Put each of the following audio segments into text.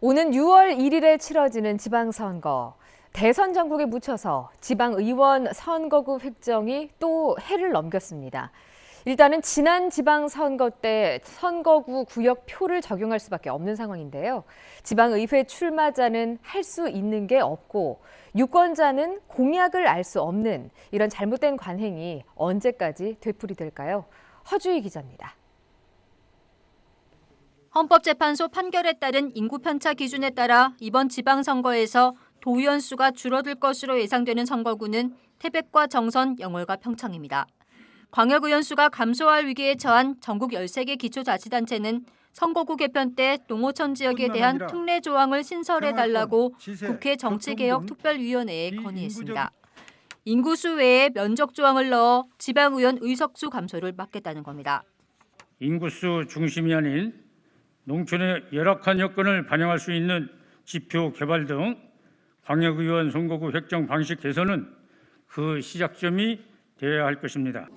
오는 6월 1일에 치러지는 지방선거. 대선 전국에 묻혀서 지방의원 선거구 획정이 또 해를 넘겼습니다. 일단은 지난 지방선거 때 선거구 구역표를 적용할 수밖에 없는 상황인데요. 지방의회 출마자는 할 수 있는 게 없고 유권자는 공약을 알 수 없는 이런 잘못된 관행이 언제까지 되풀이될까요? 허주희 기자입니다. 헌법재판소 판결에 따른 인구 편차 기준에 따라 이번 지방선거에서 도의원 수가 줄어들 것으로 예상되는 선거구는 태백과 정선, 영월과 평창입니다. 광역의원 수가 감소할 위기에 처한 전국 13개 기초자치단체는 선거구 개편 때 농어촌 지역에 대한 특례 조항을 신설해달라고 국회 정치개혁특별위원회에 건의했습니다. 인구수 외에 면적 조항을 넣어 지방의원 의석수 감소를 막겠다는 겁니다. 인구수 중심이 아닌 농촌의 열악한 여건을 반영할 수 있는 지표 개발 등 광역의원 선거구 획정 방식 개선은 그 시작점이 되어야 할 것입니다.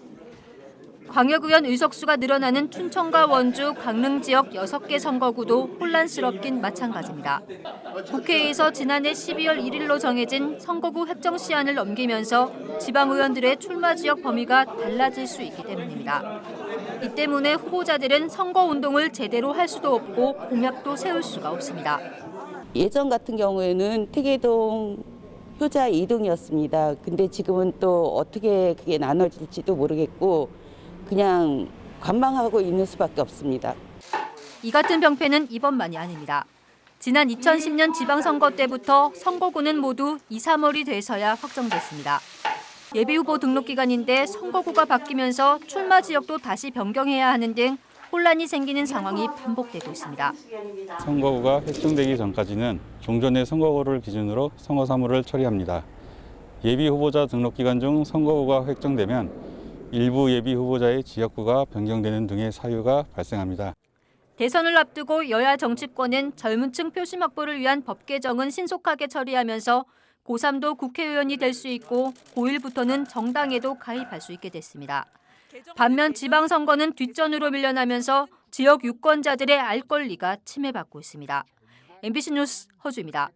광역의원 의석수가 늘어나는 춘천과 원주, 강릉 지역 6개 선거구도 혼란스럽긴 마찬가지입니다. 국회에서 지난해 12월 1일로 정해진 선거구 획정 시한을 넘기면서 지방의원들의 출마 지역 범위가 달라질 수 있기 때문입니다. 이 때문에 후보자들은 선거운동을 제대로 할 수도 없고 공약도 세울 수가 없습니다. 예전 같은 경우에는 태계동 효자 2동이었습니다. 근데 지금은 또 어떻게 그게 나눠질지도 모르겠고 그냥 관망하고 있는 수밖에 없습니다. 이 같은 병폐는 이번만이 아닙니다. 지난 2010년 지방선거 때부터 선거구는 모두 2, 3월이 돼서야 확정됐습니다. 예비후보 등록기간인데 선거구가 바뀌면서 출마 지역도 다시 변경해야 하는 등 혼란이 생기는 상황이 반복되고 있습니다. 선거구가 획정되기 전까지는 종전의 선거구를 기준으로 선거 사무를 처리합니다. 예비후보자 등록기간 중 선거구가 획정되면 일부 예비후보자의 지역구가 변경되는 등의 사유가 발생합니다. 대선을 앞두고 여야 정치권은 젊은 층 표심 확보를 위한 법 개정은 신속하게 처리하면서 고3도 국회의원이 될 수 있고 고1부터는 정당에도 가입할 수 있게 됐습니다. 반면 지방선거는 뒷전으로 밀려나면서 지역 유권자들의 알 권리가 침해받고 있습니다. MBC 뉴스 허주입니다.